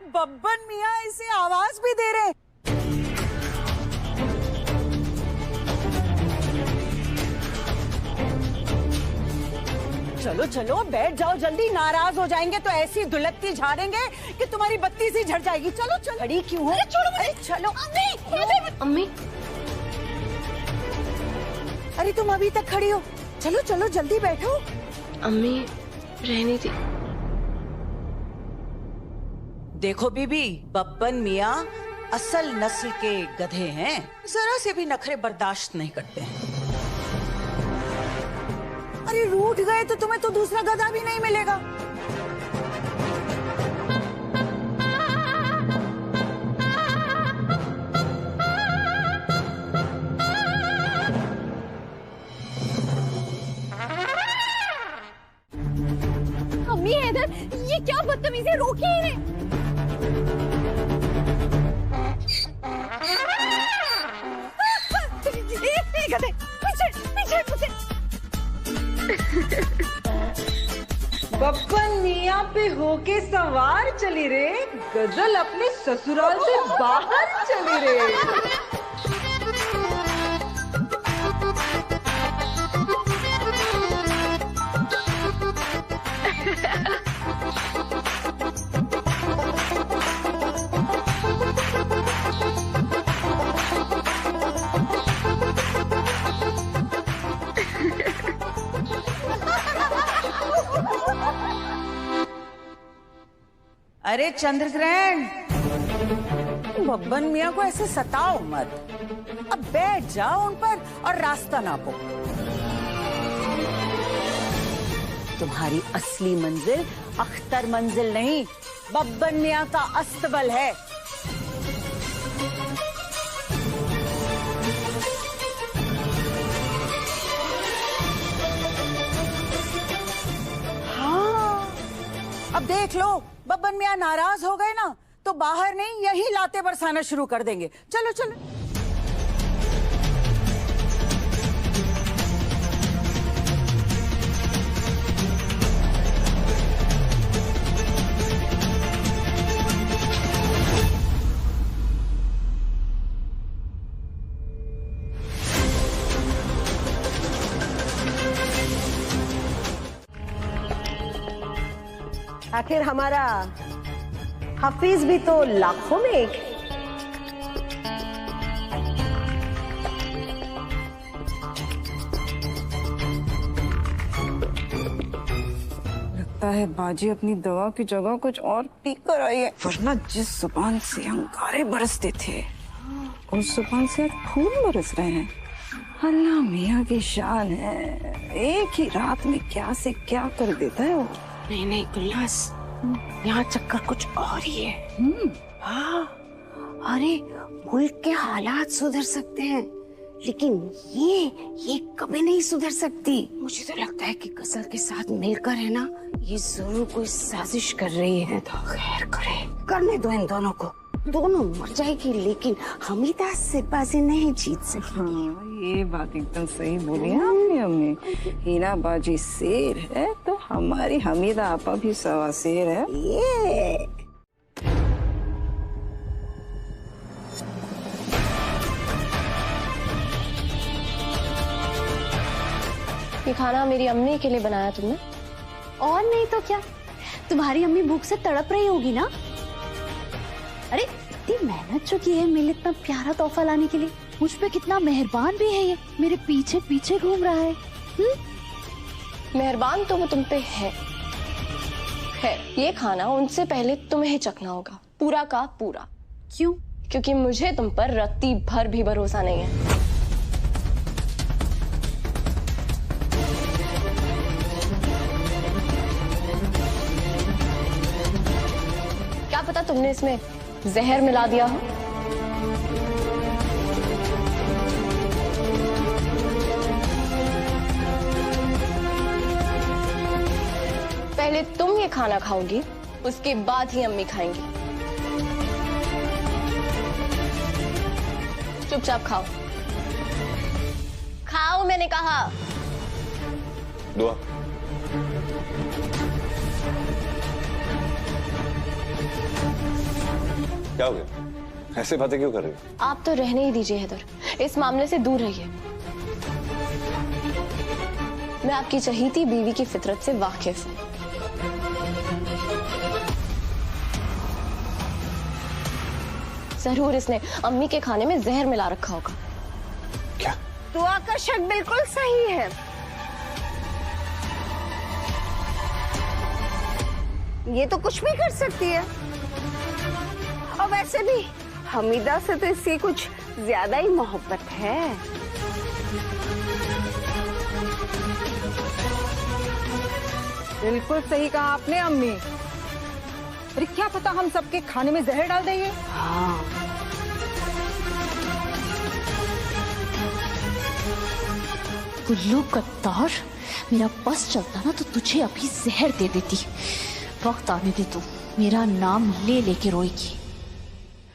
बब्बन मियाँ इसे आवाज भी दे रहे। चलो चलो बैठ जाओ जल्दी, नाराज हो जाएंगे तो ऐसी दुलत्ती झाड़ेंगे कि तुम्हारी बत्ती सी झड़ जाएगी। चलो चलो। खड़ी क्यों हो? अरे छोड़ो मुझे। चलो। अम्मी अरे तुम अभी तक खड़ी हो? चलो चलो जल्दी बैठो। अम्मी रहने दी। देखो बीबी, बब्बन मियाँ असल नस्ल के गधे हैं, जरा से भी नखरे बर्दाश्त नहीं करते हैं। अरे रूठ गए तो तुम्हें तो दूसरा गधा भी नहीं मिलेगा। अम्मी हैदर, ये क्या बदतमीजी, रोकिए इन्हें। गधे पीछे पीछे पीछे। बब्बन मियाँ पे होके सवार चली रे, गजल अपने ससुराल से बाहर चली रे। अरे चंद्रग्रहण, बब्बन मियाँ को ऐसे सताओ मत। अब बैठ जाओ उन पर और रास्ता नापो। तुम्हारी असली मंजिल अख्तर मंजिल नहीं, बब्बन मियाँ का अस्तबल है। अब देख लो, बब्बन मियाँ नाराज हो गए ना तो बाहर नहीं यही लाते बरसाना शुरू कर देंगे। चलो चलो। आखिर हमारा हफीज भी तो लाखों में एक है। लगता है बाजी अपनी दवा की जगह कुछ और पी कर आई है, वरना जिस जुबान से अंगारे बरसते थे उस जुबान से आज फूल बरस रहे हैं। अल्लाह मियाँ की शान है, एक ही रात में क्या से क्या कर देता है वो। नहीं नहीं गुल्लास, यहाँ चक्कर कुछ और ही है। हाँ, अरे मुल्क के हालात सुधर सकते हैं लेकिन ये कभी नहीं सुधर सकती। मुझे तो लगता है कि गजल के साथ मिलकर है ना, ये जरूर कोई साजिश कर रही है। तो खैर करे, करने दो इन दोनों को, दोनों मर जाएगी लेकिन हमीदा से बाजी नहीं जीत सकती। हाँ, ये बात एकदम सही बोली है आपने अम्मी। हीना बाजी शेर है तो हमारी हमीदा आपा भी सवा शेर है। ये खाना मेरी अम्मी के लिए बनाया तुमने? और नहीं तो क्या, तुम्हारी अम्मी भूख से तड़प रही होगी ना। अरे इतनी मेहनत जो की है मेरे इतना प्यारा तोहफा लाने के लिए, मुझ पे कितना मेहरबान भी है, ये मेरे पीछे पीछे घूम रहा है। मेहरबान तो वो तुम पे है। ये खाना उनसे पहले तुम्हें ही चखना होगा, पूरा का पूरा। क्यों? क्योंकि मुझे तुम पर रत्ती भर भी भरोसा नहीं है। क्या पता तुमने इसमें जहर मिला दिया हो। पहले तुम ये खाना खाओगी, उसके बाद ही अम्मी खाएंगी। चुपचाप खाओ। खाओ मैंने कहा। दुआ। क्या हो गया? ऐसे बातें क्यों कर रही हो? आप तो रहने ही दीजिए हैदर, इस मामले से दूर रहिए। मैं आपकी चहीती बीवी की फितरत से वाकिफ हूँ। जरूर इसने अम्मी के खाने में जहर मिला रखा होगा। क्या? दुआ का शक बिल्कुल सही है। ये तो कुछ भी कर सकती है, और वैसे भी हमीदा से तो इसकी कुछ ज्यादा ही मोहब्बत है। बिल्कुल सही कहा आपने अम्मी। अरे क्या पता हम सबके खाने में जहर डाल देंगे। हाँ, गुल्लू गद्दार, मेरा बस चलता ना तो तुझे अभी जहर दे देती। वक्त आने दे, तू मेरा नाम ले लेके रोएगी।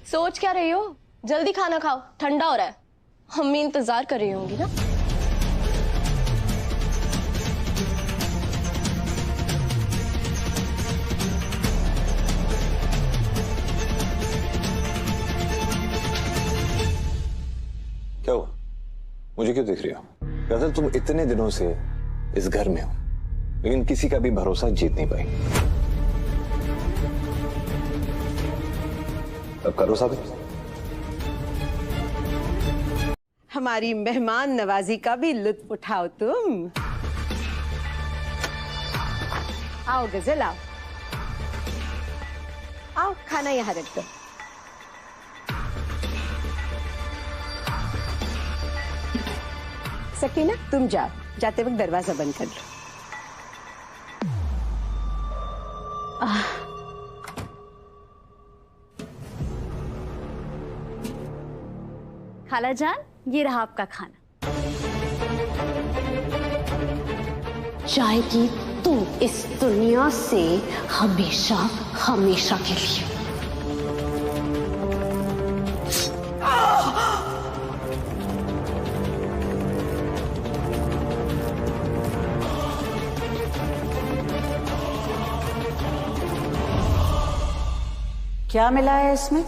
सोच क्या रही हो? जल्दी खाना खाओ, ठंडा हो रहा है। अम्मी इंतजार कर रही होंगी ना। क्या हुआ? मुझे क्यों दिख रही हो? गजल, तुम इतने दिनों से इस घर में हो, लेकिन किसी का भी भरोसा जीत नहीं पाई। अब करो साबित। हमारी मेहमान नवाजी का भी लुत्फ उठाओ तुम। आओ गजल, आओ आओ, खाना यहाँ रख दो। सकीना, तुम जाओ, जाते वक्त दरवाजा बंद कर लो। खाला जान, ये रहा आपका खाना। जाएगी तू इस दुनिया से हमेशा हमेशा के लिए। क्या मिला है इसमें?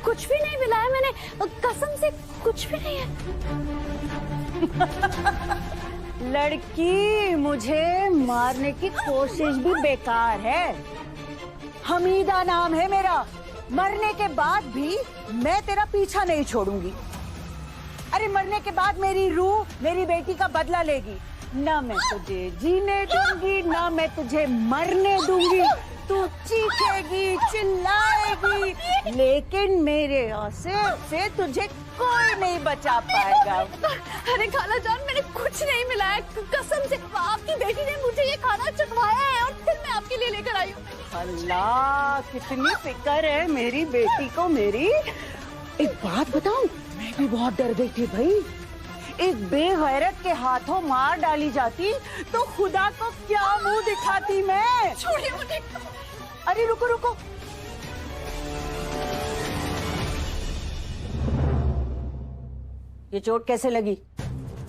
कुछ भी नहीं मिला है मैंने, कसम से कुछ भी नहीं है। लड़की, मुझे मारने की कोशिश भी बेकार है। हमीदा नाम है मेरा। मरने के बाद भी मैं तेरा पीछा नहीं छोड़ूंगी। अरे मरने के बाद मेरी रूह मेरी बेटी का बदला लेगी। ना मैं तुझे जीने दूंगी, ना मैं तुझे मरने दूंगी। तू चीखेगी, चिल्लाएगी, लेकिन मेरे आसिफ से तुझे कोई नहीं बचा पाएगा। अरे खाला जान, मैंने कुछ नहीं मिलाया, कसम से। आपकी बेटी ने मुझे ये खाना चखवाया है और फिर मैं आपके लिए लेकर आई हूँ। अल्लाह, कितनी फिक्र है मेरी बेटी को मेरी। एक बात बताऊं, मैं भी बहुत डर गई थी भाई। एक बेगैरत के हाथों मार डाली जाती तो खुदा को क्या मुंह दिखाती मैं। छोड़िए मुझे। अरे रुको रुको, ये चोट कैसे लगी?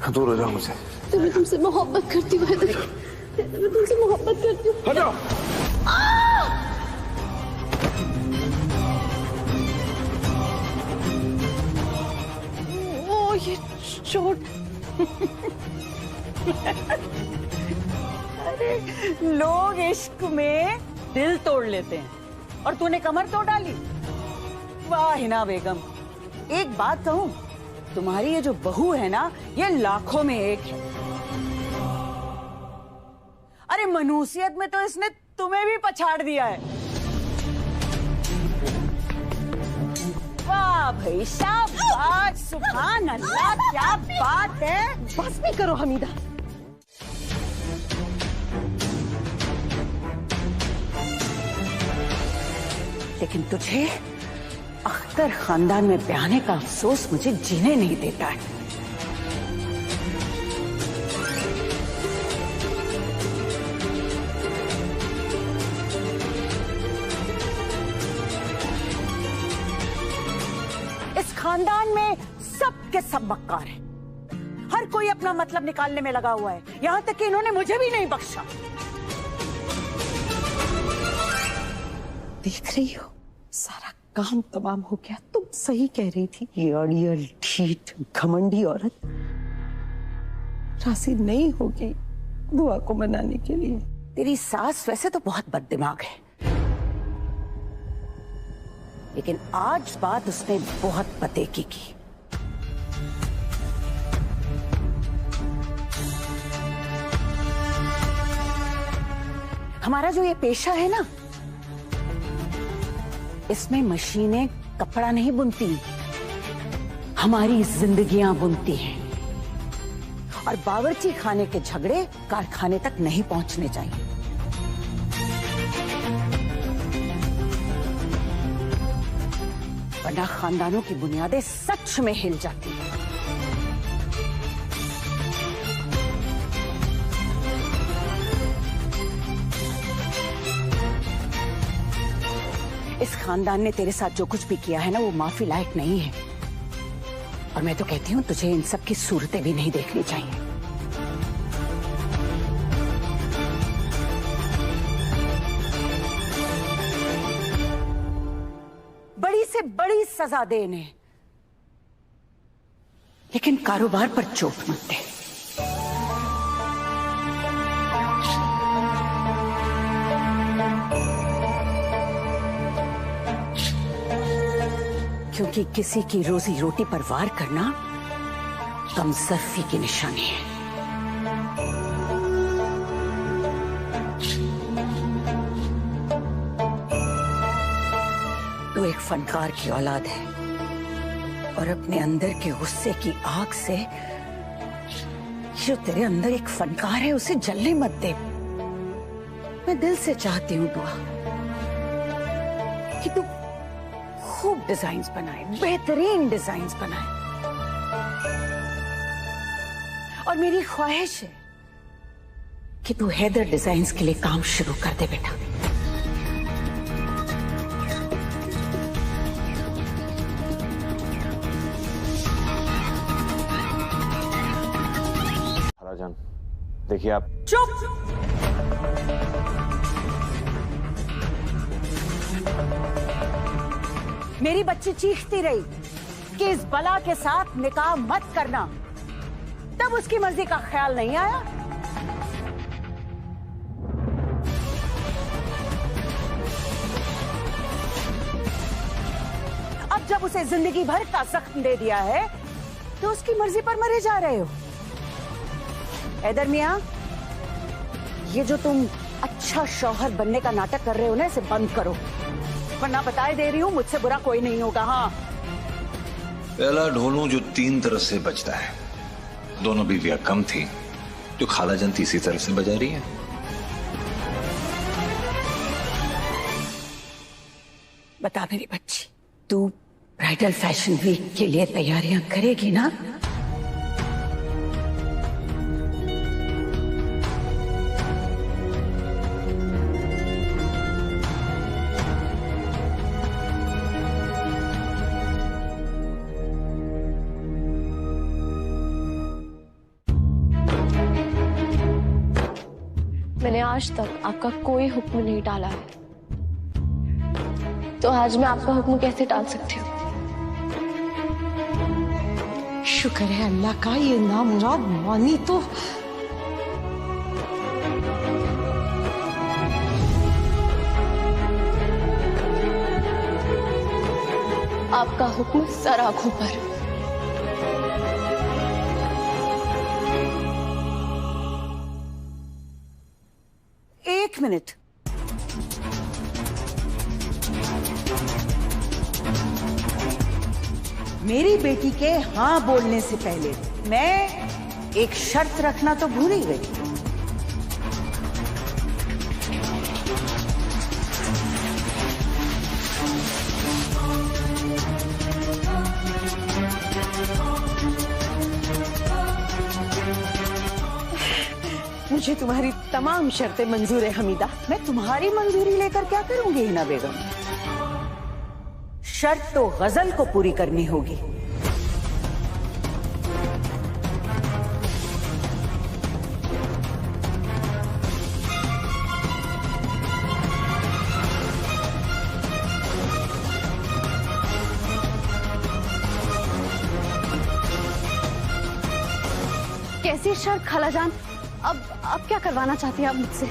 दूर हो जाओ मुझसे। तो मैं तुमसे मोहब्बत करती हूँ हैदर, मैं तुमसे मोहब्बत करती हूँ। हटो। ओ ये चोट। अरे लोग इश्क में दिल तोड़ लेते हैं और तूने कमर तोड़ डाली। वाह हिना बेगम, एक बात कहूं, तुम्हारी ये जो बहू है ना, ये लाखों में एक है। अरे मनुसियत में तो इसने तुम्हें भी पछाड़ दिया है। वाह भाई, शाबाश, सुभान अल्लाह, क्या बात है। बस भी करो हमीदा। लेकिन तुझे अख्तर खानदान में ब्याने का अफसोस मुझे जीने नहीं देता है। इस खानदान में सब के सब मक्कार हैं हर कोई अपना मतलब निकालने में लगा हुआ है, यहाँ तक कि इन्होंने मुझे भी नहीं बख्शा। देख रही हो, सारा काम तमाम हो गया। तुम सही कह रही थी, ये अड़ियल ढीठ घमंडी औरत राशि नहीं होगी दुआ को मनाने के लिए। तेरी सास वैसे तो बहुत बददिमाग है, लेकिन आज बात उसने बहुत पते की। हमारा जो ये पेशा है ना, इसमें मशीनें कपड़ा नहीं बुनती, हमारी जिंदगियां बुनती हैं। और बावर्ची खाने के झगड़े कारखाने तक नहीं पहुंचने चाहिए। वरना खानदानों की बुनियादें सच में हिल जाती हैं। इस खानदान ने तेरे साथ जो कुछ भी किया है ना, वो माफी लायक नहीं है। और मैं तो कहती हूँ तुझे इन सब की सूरतें भी नहीं देखनी चाहिए। बड़ी से बड़ी सजा दे इन्हें, लेकिन कारोबार पर चोट मत दे। क्योंकि किसी की रोजी रोटी पर वार करना कमजोरी की निशानी है। तू एक फनकार की औलाद है और अपने अंदर के गुस्से की आग से जो तेरे अंदर एक फनकार है उसे जलने मत दे। मैं दिल से चाहती हूँ दुआ कि तू खूब डिजाइन्स बनाए, बेहतरीन डिजाइन्स बनाए। और मेरी ख्वाहिश है कि तू हैदर डिजाइन्स के लिए काम शुरू कर दे बेटा। खालाजान, देखिए आप। चुप! मेरी बच्ची चीखती रही कि इस बला के साथ निकाह मत करना, तब उसकी मर्जी का ख्याल नहीं आया। अब जब उसे जिंदगी भर का जख्म दे दिया है तो उसकी मर्जी पर मरे जा रहे हो। हैदर मियां, ये जो तुम अच्छा शौहर बनने का नाटक कर रहे हो ना, इसे बंद करो, वरना बताए दे रही हूँ मुझसे बुरा कोई नहीं होगा। हाँ, पहला ढोलू जो 3 तरफ से बजता है, दोनों बीवियां कम थी, जो खालाजान तीसरी तरफ से बजा रही है। बता मेरी बच्ची, तू ब्राइडल फैशन वीक के लिए तैयारियां करेगी ना? मैंने आज तक आपका कोई हुक्म नहीं टाला है, तो आज मैं आपका हुक्म कैसे टाल सकती हूँ? शुक्र है अल्लाह का, ये नामुराद मानी तो। आपका हुक्म सर आंखों पर। 1 मिनट। मेरी बेटी के हाँ बोलने से पहले मैं एक शर्त रखना तो भूल ही गई। मुझे तुम्हारी तमाम शर्तें मंजूर है हमीदा। मैं तुम्हारी मंजूरी लेकर क्या करूंगी हिना बेगम? शर्त तो गजल को पूरी करनी होगी। कैसी शर्त खालाजान? अब क्या करवाना चाहती है आप मुझसे?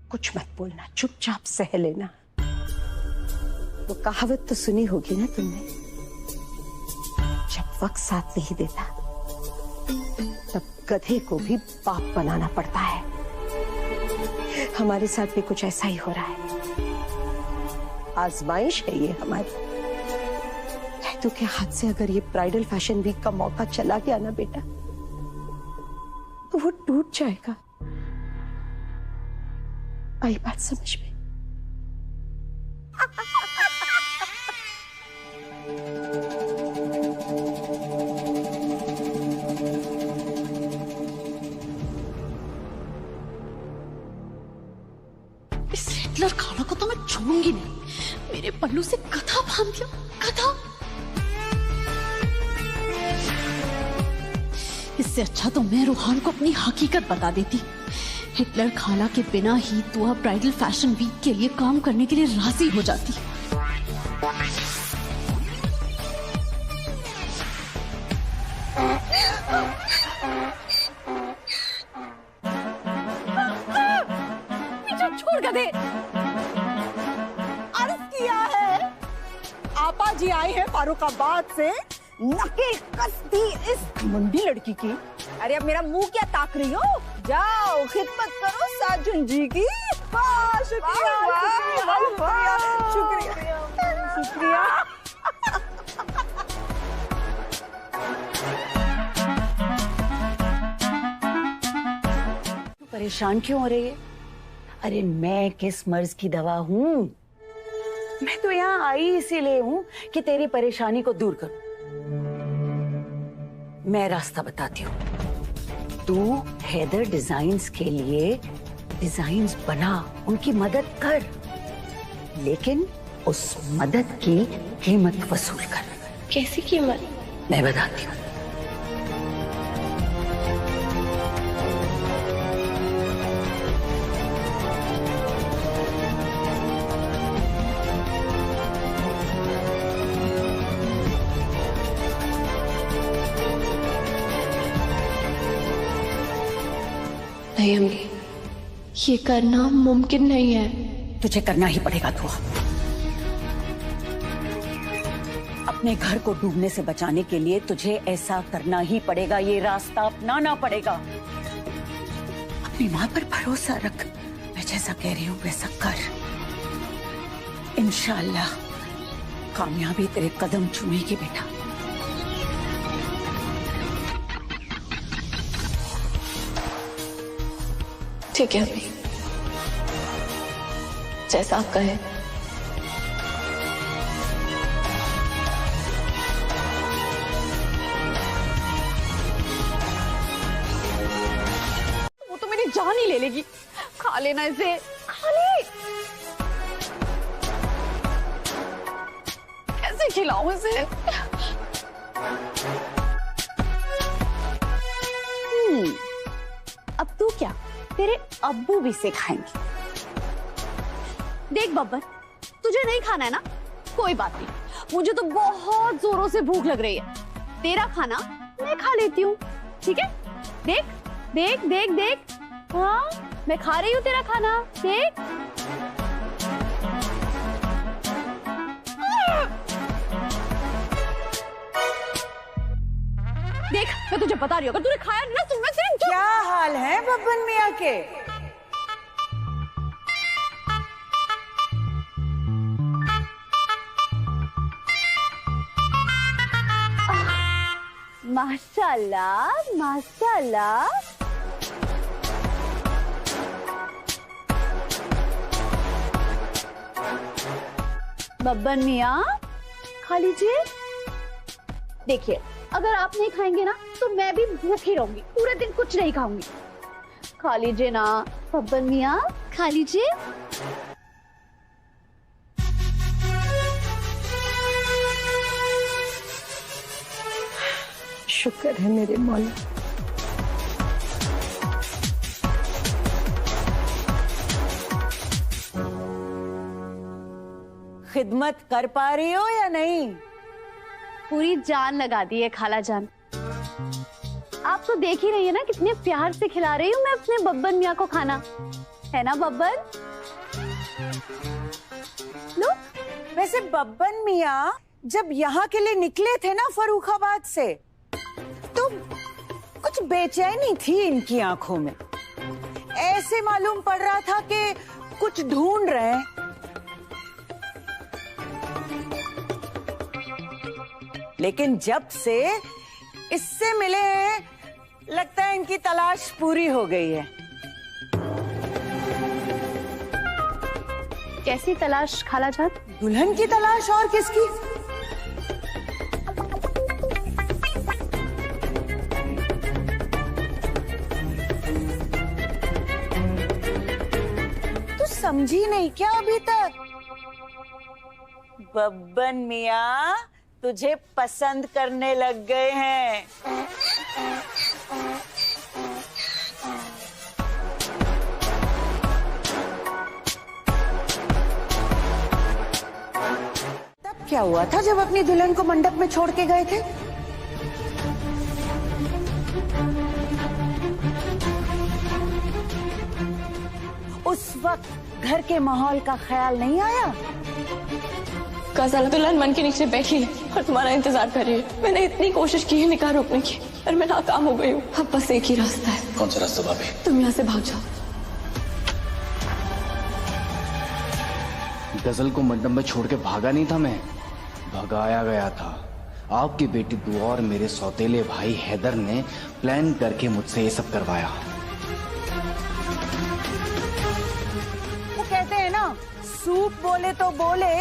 कुछ मत बोलना, चुपचाप सह लेना। वो कहावत तो सुनी होगी ना तुमने, जब वक्त साथ नहीं देता तब गधे को भी बाप बनाना पड़ता है। हमारे साथ भी कुछ ऐसा ही हो रहा है। आजमाइश है ये हमारी। तो के हाथ से अगर ये ब्राइडल फैशन वीक का मौका चला गया ना बेटा, तो वो टूट जाएगा। आई बात समझ में? इस हिटलर खाना को तो मैं छोड़ूंगी नहीं। मेरे पल्लू से गधा बांध दिया, गधा। इससे अच्छा तो मैं रूहान को अपनी हकीकत बता देती। हिटलर खाला के बिना ही तो अब ब्राइडल फैशन वीक के लिए काम करने के लिए राजी हो जाती। पीछे छोड़ गधे। अर्ज किया है, आपा जी आई है फारुखाबाद से, नकेल कस दी इस मुंडी लड़की की। अरे अब मेरा मुंह क्या ताक रही हो? जाओ खिदमत करो साजुन जी की। वाह शुक्रिया, शुक्रिया, शुक्रिया। परेशान क्यों हो रही है? अरे मैं किस मर्ज की दवा हूँ? मैं तो यहाँ आई इसीलिए हूँ कि तेरी परेशानी को दूर करूं। मैं रास्ता बताती हूँ। तू हैदर डिजाइन्स के लिए डिजाइन्स बना, उनकी मदद कर, लेकिन उस मदद की कीमत वसूल कर। कैसी कीमत? मैं बताती हूँ। नहीं अम्मी, ये करना मुमकिन नहीं है। तुझे करना ही पड़ेगा। तू अपने घर को डूबने से बचाने के लिए तुझे ऐसा करना ही पड़ेगा। ये रास्ता अपनाना पड़ेगा। अपनी माँ पर भरोसा रख। मैं जैसा कह रही हूँ वैसा कर। इंशाअल्लाह कामयाबी तेरे कदम चूमेगी बेटा। ठीक है अम्मी, जैसा आप कहें। वो तो मेरी जान ही ले लेगी। खा लेना इसे, खा ले। कैसे खिलाऊं इसे? अब तू क्या, तेरे अब्बू भी इसे खाएंगे। देख बब्बर, तुझे नहीं खाना है ना, कोई बात नहीं। मुझे तो बहुत जोरों से भूख लग रही है। तेरा खाना मैं खा लेती हूँ, ठीक है? देख देख देख देख, हाँ मैं खा रही हूँ तेरा खाना, देख। देख मैं तुझे बता रही हूँ, अगर तूने खाया ना तो मैं तेरे क्या हाल है बब्बन मियाँ के? माशाल्लाह माशाल्लाह। बब्बन मियाँ खा लीजिए। देखिए अगर आप नहीं खाएंगे ना तो मैं भी भूखी रहूंगी, पूरे दिन कुछ नहीं खाऊंगी। खा लीजिए ना बब्बन मियाँ, खा लीजिए। शुक्र है मेरे मौला। खिदमत कर पा रही हो या नहीं? पूरी जान लगा दी है खाला जान। आप तो देख ही रही है ना कितने प्यार से खिला रही हूँ मैं अपने बब्बन मियाँ को खाना, है ना बब्बन? लो। वैसे बब्बन मियाँ जब यहाँ के लिए निकले थे ना फर्रुखाबाद से, तो कुछ बेचैनी थी इनकी आंखों में। ऐसे मालूम पड़ रहा था कि कुछ ढूंढ रहे हैं। लेकिन जब से इससे मिले हैं, लगता है इनकी तलाश पूरी हो गई है। कैसी तलाश खाला जान? दुल्हन की तलाश, और किसकी? तू समझी नहीं क्या अभी तक? बब्बन मियाँ तुझे पसंद करने लग गए हैं। तब क्या हुआ था जब अपनी दुल्हन को मंडप में छोड़ के गए थे? उस वक्त घर के माहौल का ख्याल नहीं आया? गजल दुल्हन मन के नीचे बैठी है और तुम्हारा इंतजार कर रही है। मैंने इतनी कोशिश की है निकाह रोकने की, और मैं नाकाम हो गई हूँ। अब बस एक ही रास्ता है। कौन सा रास्ता भाभी? तुम यहाँ से भाग जाओ। गजल को मंडप में छोड़ के भागा नहीं था मैं, भगाया गया था। आपकी बेटी दुआ और मेरे सौतेले भाई हैदर ने प्लान करके मुझसे ये सब करवाया। वो कहते हैं ना, सूप बोले तो बोले,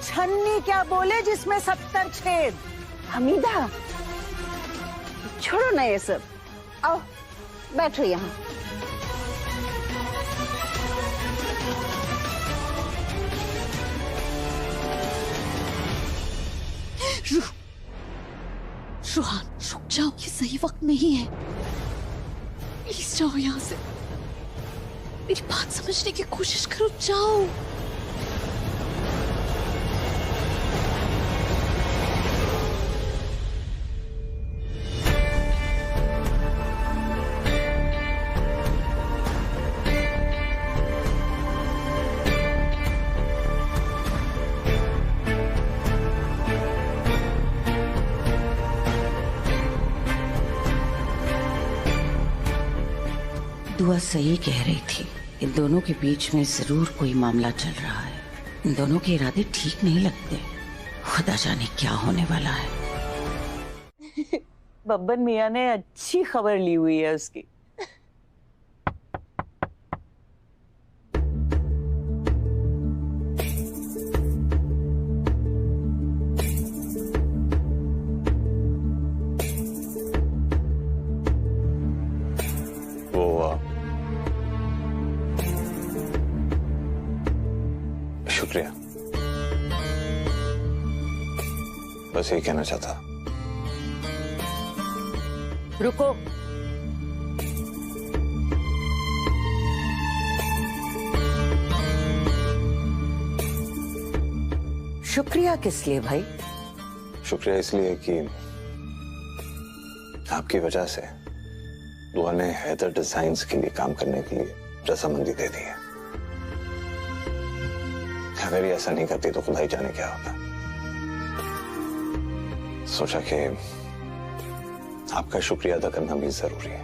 छन्नी क्या बोले जिसमें 70 छेद। हमीदा, छोड़ो ना ये सब, आओ बैठो यहाँ। रुहान रुक जाओ, ये सही वक्त नहीं है। प्लीज जाओ यहाँ से, मेरी बात समझने की कोशिश करो, जाओ। दुआ सही कह रही थी, इन दोनों के बीच में जरूर कोई मामला चल रहा है। इन दोनों के इरादे ठीक नहीं लगते। खुदा जाने क्या होने वाला है। बब्बन मियाँ ने अच्छी खबर ली हुई है उसकी। शुक्रिया, बस यही कहना चाहता। रुको, शुक्रिया किस लिए भाई? शुक्रिया इसलिए कि आपकी वजह से दुआ ने हैदर डिजाइन्स के लिए काम करने के लिए रजामंदी दे दी है। अगर ये ऐसा नहीं करती तो खुदा ही जाने क्या होता। सोचा कि आपका शुक्रिया अदा करना भी जरूरी है।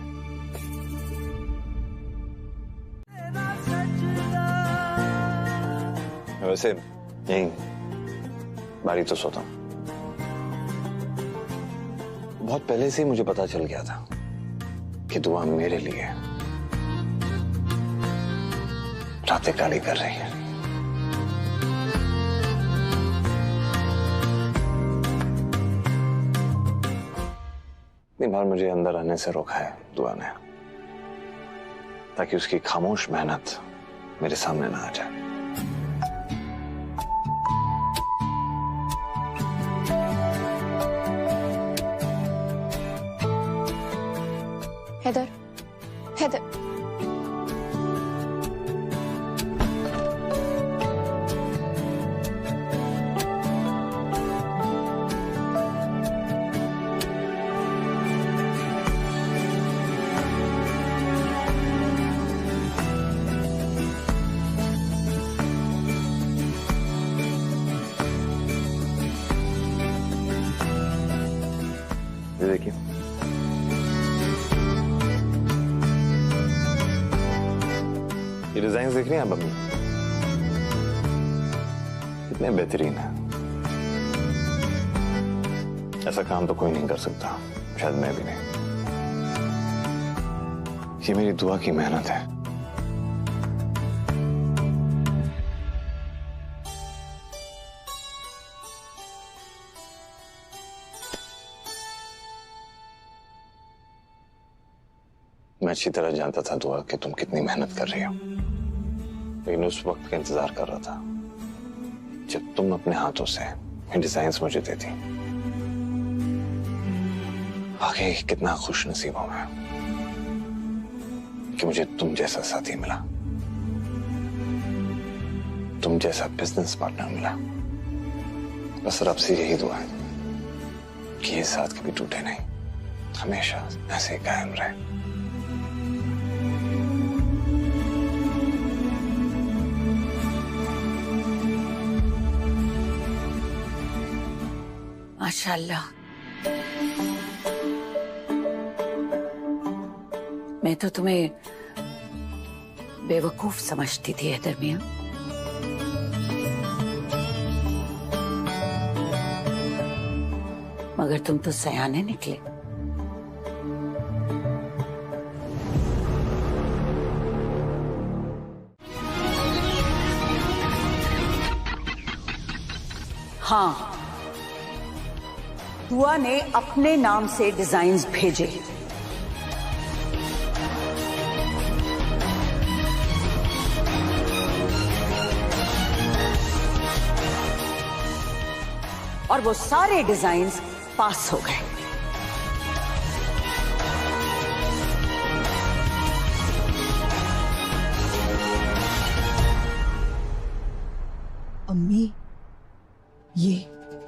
वैसे यही बारी तो सोता हूं। बहुत पहले से ही मुझे पता चल गया था कि दुआ मेरे लिए रातें काली कर रही है। इतनी बार मुझे अंदर आने से रोका है दुआ ने, ताकि उसकी खामोश मेहनत मेरे सामने ना आ जाए। हैदर, हैदर, ये डिजाइन देख रही हैं आप अम्मी? कितने बेहतरीन है। ऐसा काम तो कोई नहीं कर सकता, शायद मैं भी नहीं। ये मेरी दुआ की मेहनत है। मैं अच्छी तरह जानता था दुआ कि तुम कितनी मेहनत कर रही हो, लेकिन उस वक्त का इंतजार कर रहा था जब तुम अपने हाथों से डिजाइन्स मुझे देती। वाकई कितना खुश नसीब हूं मैं कि मुझे तुम जैसा साथी मिला, तुम जैसा बिजनेस पार्टनर मिला। बस रब से यही दुआ है कि ये साथ कभी टूटे नहीं, हमेशा ऐसे ही कायम रहे। माशाल्लाह, मैं तो तुम्हें बेवकूफ समझती थी हैदर मियां। मगर तुम तो सयाने निकले। हाँ, दुआ ने अपने नाम से डिजाइन्स भेजे। और वो सारे डिजाइन्स पास हो गए। अम्मी, ये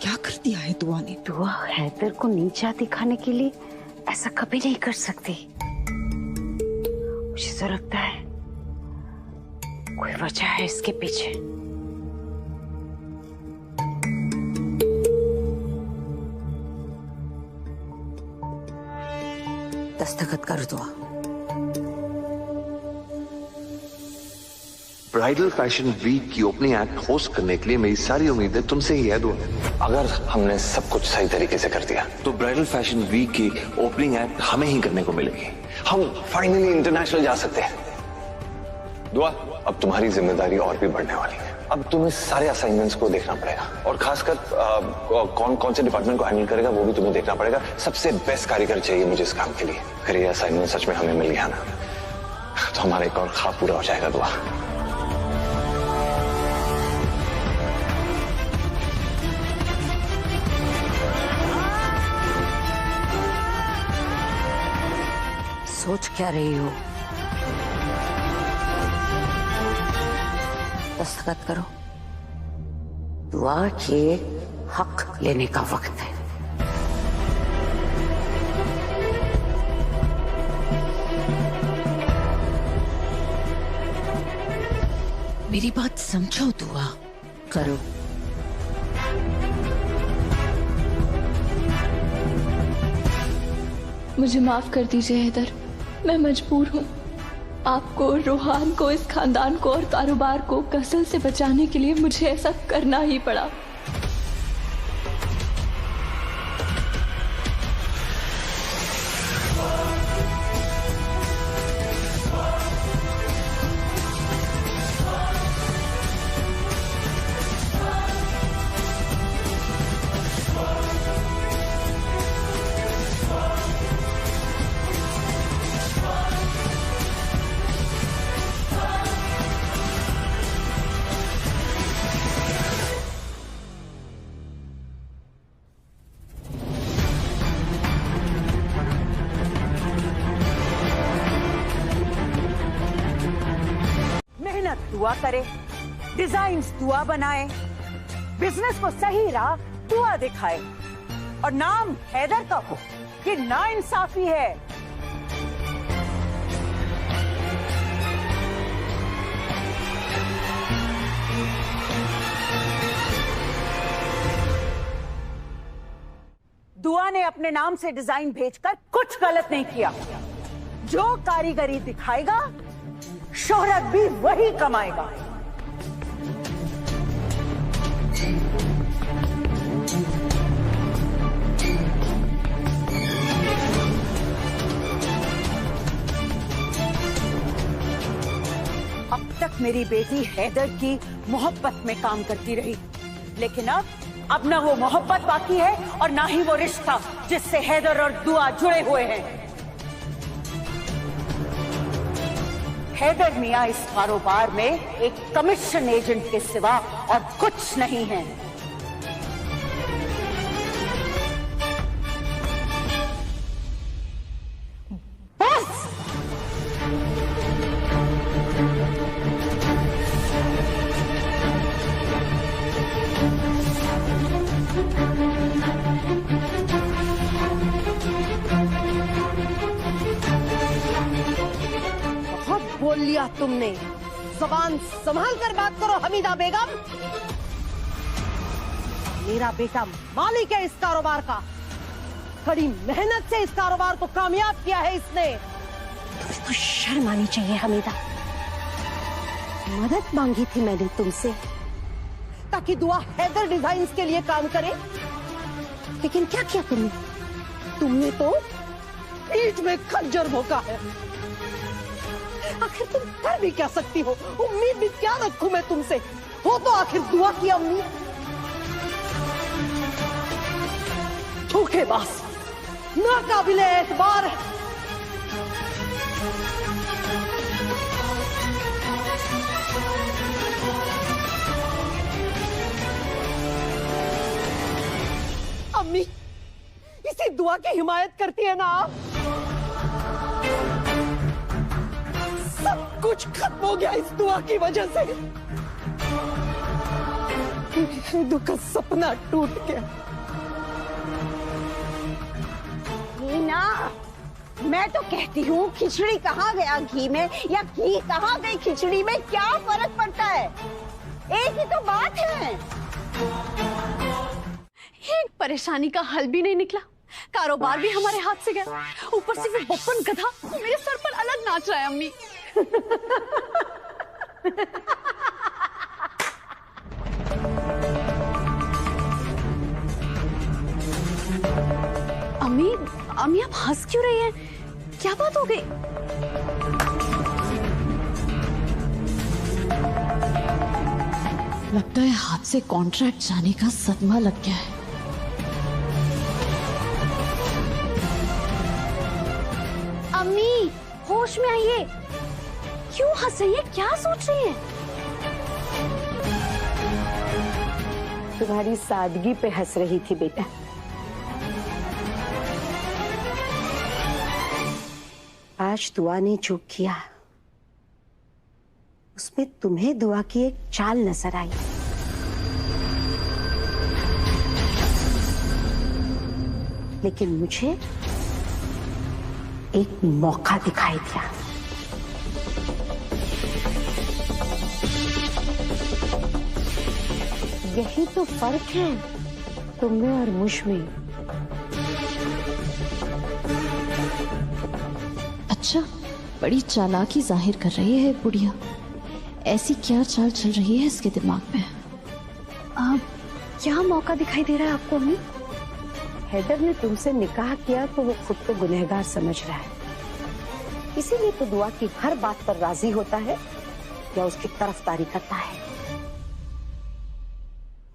क्या कर दिया है दुआ ने? दुआ हैदर को नीचा दिखाने के लिए ऐसा कभी नहीं कर सकती। मुझे तो लगता है कोई वजह है इसके पीछे। दस्तखत कर दुआ। ब्राइडल फैशन वीक की ओपनिंग एक्ट होस्ट करने के लिए मेरी सारी उम्मीदें तुमसे ही है दुआ। अगर हमने सब कुछ सही तरीके से कर दिया तो ब्राइडल फैशन वीक की ओपनिंग एक्ट हमें ही करने को मिलेगी। हम फाइनली इंटरनेशनल जा सकते हैं। दुआ, अब तुम्हारी जिम्मेदारी और भी बढ़ने वाली है। अब तुम्हें सारे असाइनमेंट्स को देखना पड़ेगा और खासकर कौन कौन से डिपार्टमेंट को हैंडल करेगा वो भी तुम्हें देखना पड़ेगा। सबसे बेस्ट कारीगर चाहिए मुझे इस काम के लिए। अगर ये असाइनमेंट सच में हमें मिल गया ना तो हमारा एक और ख्वाब पूरा हो जाएगा दुआ। सोच क्या रही हो? दस्तखत करो। दुआ के हक लेने का वक्त है। मेरी बात समझो दुआ। करो। मुझे माफ कर दीजिए हैदर, मैं मजबूर हूँ। आपको, रोहान को, इस खानदान को और कारोबार को गजल से बचाने के लिए मुझे ऐसा करना ही पड़ा। दुआ करे, डिजाइन्स दुआ बनाए, बिजनेस को सही राह दुआ दिखाए और नाम हैदर का हो, ये नाइंसाफी है। दुआ ने अपने नाम से डिजाइन भेजकर कुछ गलत नहीं किया। जो कारीगरी दिखाएगा शोहरत भी वही कमाएगा। अब तक मेरी बेटी हैदर की मोहब्बत में काम करती रही, लेकिन अब ना वो मोहब्बत बाकी है और ना ही वो रिश्ता जिससे हैदर और दुआ जुड़े हुए हैं। हैदर मियां इस कारोबार में एक कमीशन एजेंट के सिवा और कुछ नहीं है। बस बोल लिया तुमने, ज़बान संभाल कर बात करो हमीदा बेगम। मेरा बेटा मालिक है इस कारोबार का, कड़ी मेहनत से इस कारोबार को कामयाब किया है इसने। तुम्हें तो शर्म आनी चाहिए हमीदा। मदद मांगी थी मैंने तुमसे ताकि दुआ हैदर डिजाइन्स के लिए काम करे, लेकिन क्या किया तुमने? तुमने तो पीठ में खंजर भोंका है। आखिर तुम कर भी क्या सकती हो? उम्मीद भी क्या रखूं मैं तुमसे? हो तो आखिर दुआ की उम्मीद। धोखेबाज, नाकाबिले एतबार है। अम्मी, इसी दुआ की हिमायत करती है ना आप? सब कुछ खत्म हो गया इस दुआ की वजह से। हिंदू का सपना टूट गया। मीना, मैं तो कहती हूँ खिचड़ी कहाँ गया घी में, या घी कहाँ गई खिचड़ी में, क्या फर्क पड़ता है? एक ही तो बात है। एक परेशानी का हल भी नहीं निकला, कारोबार भी हमारे हाथ से गया, ऊपर से वो बप्पन गधा मेरे सर पर अलग नाच रहा है। अम्मी अम्मी अम्मी आप हंस क्यों रही हैं? क्या बात हो गई? लगता है हाथ से कॉन्ट्रैक्ट जाने का सदमा लग गया है। अम्मी, होश में आइए। क्यों हंस रही है? क्या सोच रही है? तुम्हारी सादगी पे हंस रही थी बेटा। आज दुआ ने जो किया उसमें तुम्हें दुआ की एक चाल नजर आई। लेकिन मुझे एक मौका दिखाई दिया। यही तो फर्क है तुम में और मुझ में। अच्छा, बड़ी चालाकी जाहिर कर रही है बुढ़िया। ऐसी क्या चाल चल रही है इसके दिमाग में? क्या मौका दिखाई दे रहा है आपको अम्मी? हैदर ने तुमसे निकाह किया तो वो खुद को गुनहगार समझ रहा है, इसीलिए तो दुआ की हर बात पर राजी होता है या उसकी तरफदारी करता है।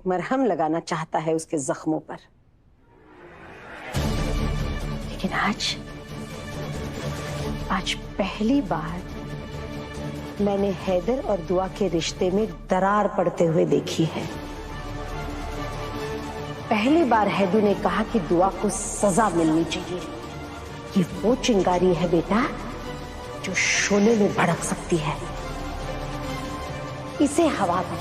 मरहम लगाना चाहता है उसके जख्मों पर। लेकिन आज पहली बार मैंने हैदर और दुआ के रिश्ते में दरार पड़ते हुए देखी है। पहली बार हैदू ने कहा कि दुआ को सजा मिलनी चाहिए। ये वो चिंगारी है बेटा जो शोले में भड़क सकती है। इसे हवा दो।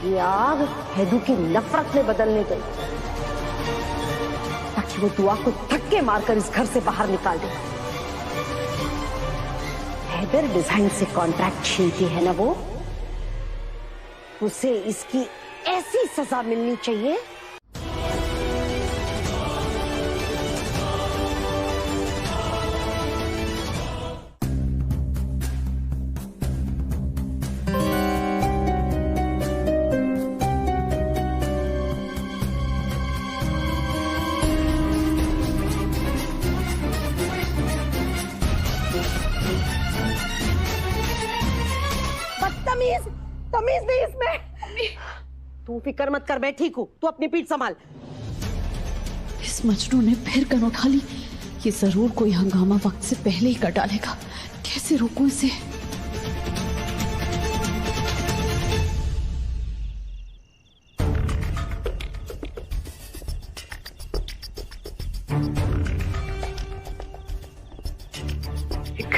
ये आग हैदू की नफरत में बदलने गई ताकि वो दुआ को धक्के मारकर इस घर से बाहर निकाल दे। हैदर डिजाइन से कॉन्ट्रैक्ट छीनती है ना वो, उसे इसकी ऐसी सजा मिलनी चाहिए। तमीज तमीज नहीं इसमें। तू फिक्र मत कर, मैं ठीक हूँ, तू अपनी पीठ संभाल। इस मजनू ने फिर गन उठा ली। ये जरूर कोई हंगामा वक्त से पहले ही कर डालेगा। कैसे रोकूं इसे? एक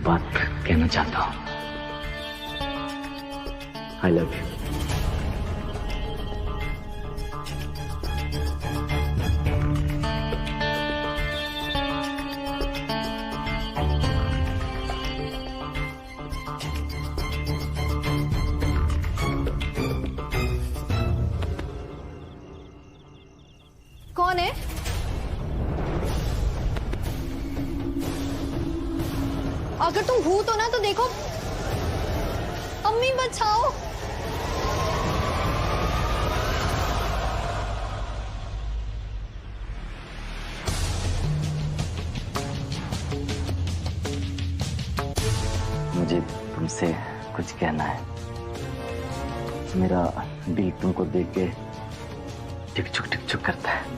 बात कहना चाहता हूं। I love you. कौन है? अगर तुम भूत हो ना तो देखो, अम्मी बचाओ। मुझे तुमसे कुछ कहना है। मेरा दिल तुमको देख के टिक चुक करता है।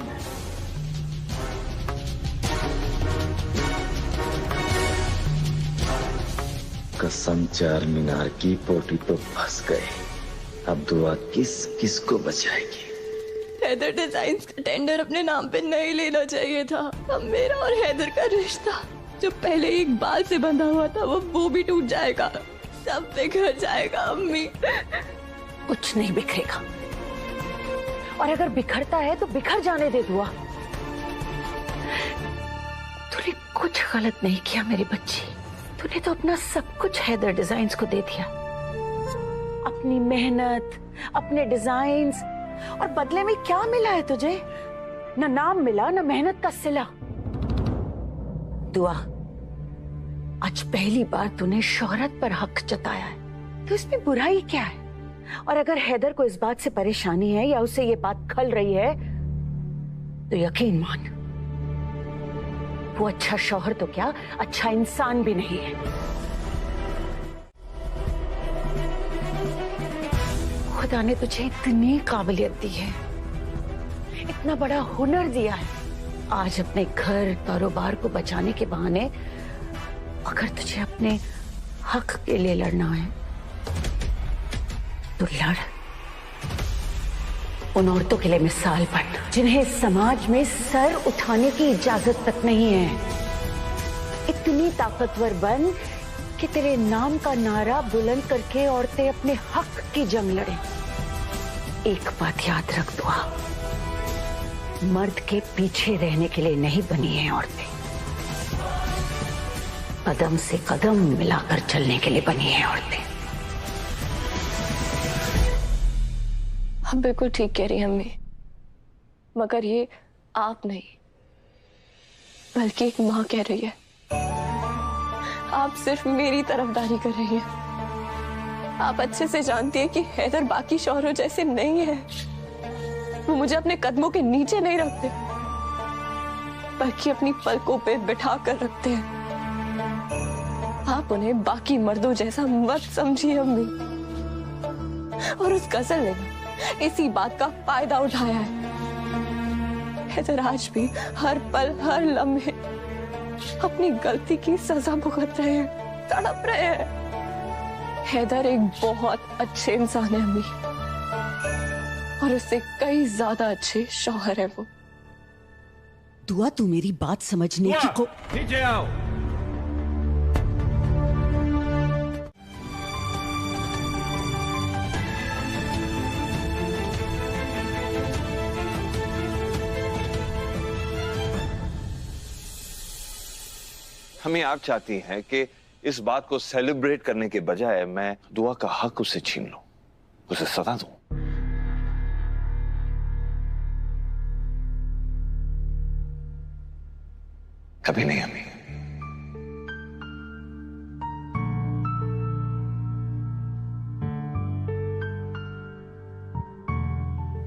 कसम चार मीनार की पोटी तो फंस गए। अब दुआ किस किस को बचाएगी? हैदर डिजाइन्स का टेंडर अपने नाम पे नहीं लेना चाहिए था। अब मेरा और हैदर का रिश्ता जो पहले एक बाल से बंधा हुआ था वो भी टूट जाएगा। सब बिखर जाएगा अम्मी। कुछ नहीं बिखरेगा, और अगर बिखरता है तो बिखर जाने दे दुआ। तूने कुछ गलत नहीं किया मेरी बच्ची। तूने तो अपना सब कुछ हैदर डिजाइन्स को दे दिया, अपनी मेहनत, अपने डिजाइन्स, और बदले में क्या मिला है तुझे? ना नाम मिला, ना मेहनत का सिला। दुआ, आज पहली बार तूने शोहरत पर हक जताया है, तो इसमें बुराई क्या है? और अगर हैदर को इस बात से परेशानी है या उसे ये बात खल रही है, तो यकीन मान, वो अच्छा शौहर तो क्या, अच्छा इंसान भी नहीं है। खुदा ने तुझे इतनी काबिलियत दी है, इतना बड़ा हुनर दिया है। आज अपने घर कारोबार को बचाने के बहाने अगर तुझे अपने हक के लिए लड़ना है तो लड़। उन औरतों के लिए मिसाल बन जिन्हें समाज में सर उठाने की इजाजत तक नहीं है। इतनी ताकतवर बन कि तेरे नाम का नारा बुलंद करके औरतें अपने हक की जंग लड़ें। एक बात याद रख दुआ, मर्द के पीछे रहने के लिए नहीं बनी है औरतें, कदम से कदम मिलाकर चलने के लिए बनी है औरतें। हम बिल्कुल ठीक कह रही हैं अम्मी, मगर ये आप नहीं बल्कि एक माँ कह रही है। आप सिर्फ मेरी तरफदारी कर रही हैं। आप अच्छे से जानती हैं कि हैदर बाकी शौहरों जैसे नहीं है। वो मुझे अपने कदमों के नीचे नहीं रखते, बल्कि अपनी पलकों पे बिठा कर रखते हैं। आप उन्हें बाकी मर्दों जैसा मत समझिए अम्मी। और उस गजल ने इसी बात का फायदा उठाया है। हैदर आज भी हर पल हर लम्हे अपनी गलती की सजा भुगत रहे हैं, तड़प रहे हैं। हैदर एक बहुत अच्छे इंसान है अम्मी, और उससे कई ज्यादा अच्छे शौहर है वो। दुआ, तू मेरी बात समझने की को नीचे आओ। हमें आप चाहती हैं कि इस बात को सेलिब्रेट करने के बजाय मैं दुआ का हक उससे छीन लूं, उसे सजा दूं। कभी नहीं अम्मी।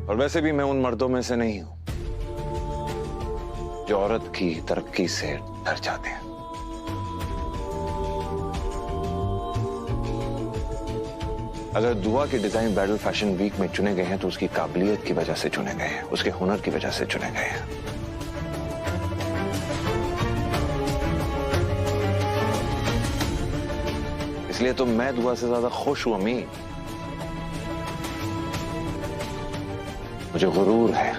और वैसे भी मैं उन मर्दों में से नहीं हूं जो औरत की तरक्की से डर जाते हैं। अगर दुआ के डिजाइन ब्राइडल फैशन वीक में चुने गए हैं तो उसकी काबिलियत की वजह से चुने गए हैं, उसके हुनर की वजह से चुने गए हैं। इसलिए तो मैं दुआ से ज्यादा खुश हूं अम्मी। मुझे गुरूर है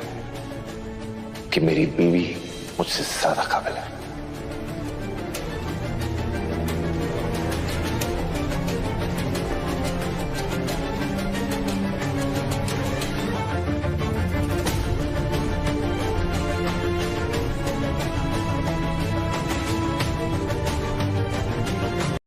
कि मेरी बीवी मुझसे ज्यादा काबिल है।